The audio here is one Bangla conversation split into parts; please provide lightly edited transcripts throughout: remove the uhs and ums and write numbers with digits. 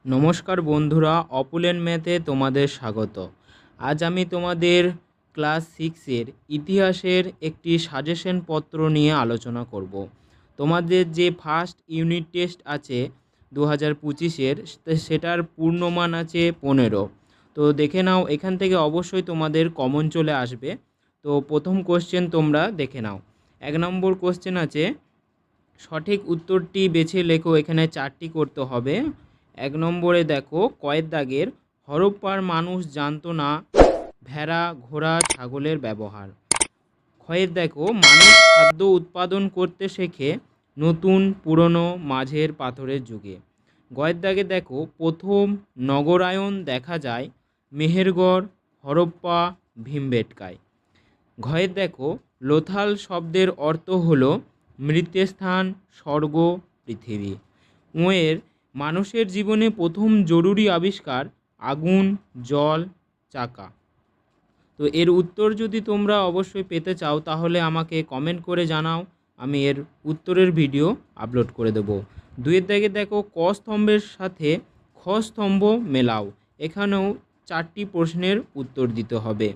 নমস্কার বন্ধুরা, অপুলেন ম্যাথে তোমাদের স্বাগত। আজ আমি তোমাদের ক্লাস 6-এর ইতিহাসের একটি সাজেশন পত্র নিয়ে আলোচনা করব। তোমাদের যে ফার্স্ট ইউনিট টেস্ট আছে 2025-এর, সেটার পূর্ণমান আছে 15। তো দেখে নাও, এখান থেকে অবশ্যই তোমাদের কমন চলে আসবে। তো প্রথম কোশ্চেন তোমরা দেখে নাও। 1 নম্বর কোশ্চেন আছে, সঠিক উত্তরটি বেছে লেখো। এখানে 4টি করতে হবে। 1 নম্বরে দেখো, কয়ের দাগের হরপ্পার মানুষ জানতো না ভেড়া, ঘোড়া, ছাগলের ব্যবহার। ক্ষয়ের দেখো, মানুষ খাদ্য উৎপাদন করতে শেখে নতুন, পুরনো, মাঝের পাথরের যুগে। গয়ের দাগে দেখো, প্রথম নগরায়ন দেখা যায় মেহেরগড়, হরপ্পা, ভীমবেটকায়। ঘয়ের দেখো, লোথাল শব্দের অর্থ হলো মৃত্যস্থান, স্বর্গ, পৃথিবী। উঁয়ের মানুষের জীবনে প্রথম জরুরি আবিষ্কার আগুন, জল, চাকা। তো এর উত্তর যদি তোমরা অবশ্যই পেতে চাও তাহলে আমাকে কমেন্ট করে জানাও, আমি এর উত্তরের ভিডিও আপলোড করে দেবো। 2-এর দাগে দেখো, ক স্তম্ভের সাথে খ স্তম্ভ মেলাও। এখানেও 4টি প্রশ্নের উত্তর দিতে হবে।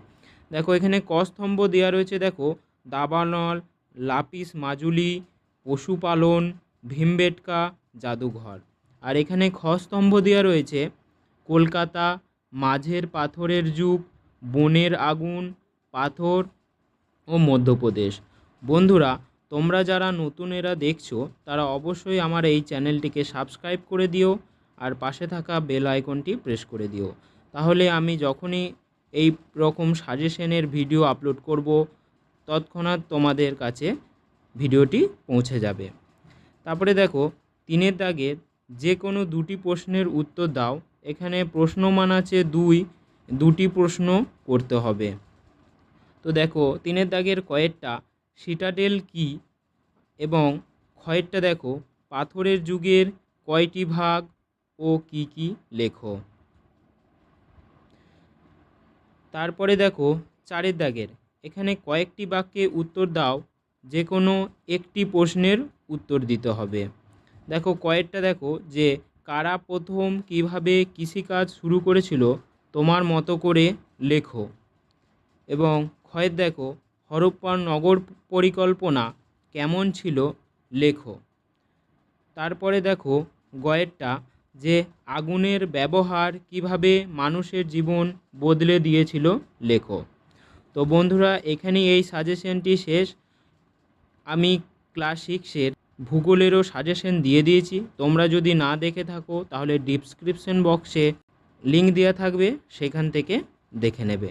দেখো, এখানে ক স্তম্ভ দেওয়া রয়েছে, দেখো দাবানল, লাপিস মাজুলি, পশুপালন, ভীমবেটকা, জাদুঘর। আর এখানে খ স্তম্ভ দেওয়া রয়েছে কলকাতা, মাঝের পাথরের যুগ, বনের আগুন, পাথর ও মধ্যপ্রদেশ। বন্ধুরা, তোমরা যারা নতুনেরা দেখছো তারা অবশ্যই আমার এই চ্যানেলটিকে সাবস্ক্রাইব করে দিও আর পাশে থাকা বেল আইকনটি প্রেস করে দিও। তাহলে আমি যখনই এই রকম সাজেশনের ভিডিও আপলোড করব তৎক্ষণাৎ তোমাদের কাছে ভিডিওটি পৌঁছে যাবে। তারপরে দেখো, 3-এর দাগের যে কোনো 2টি প্রশ্নের উত্তর দাও। এখানে প্রশ্নমান আছে 2টি প্রশ্ন করতে হবে। তো দেখো, 3-এর দাগের কয়েরটা সিটাডেল কি, এবং ক্ষয়েরটা দেখো পাথরের যুগের কয়টি ভাগ ও কি কি লেখো। তারপরে দেখো 4-এর দাগের এখানে কয়েকটি বাক্যে উত্তর দাও, যে কোনো একটি প্রশ্নের উত্তর দিতে হবে। দেখো কয়েকটা দেখো যে কারা প্রথম কিভাবে কৃষিকাজ শুরু করেছিল তোমার মতো করে লেখো। এবং ক্ষয়ের দেখো হরপ্পার নগর পরিকল্পনা কেমন ছিল লেখো। তারপরে দেখো গয়েরটা যে আগুনের ব্যবহার কিভাবে মানুষের জীবন বদলে দিয়েছিল লেখো। তো বন্ধুরা, এখানেই এই সাজেশনটি শেষ। আমি ক্লাস 6-এর ভূগোলেরও সাজেশন দিয়ে দিয়েছি। তোমরা যদি না দেখে থাকো তাহলে ডিসক্রিপশন বক্সে লিঙ্ক দেওয়া থাকবে, সেখান থেকে দেখে নেবে।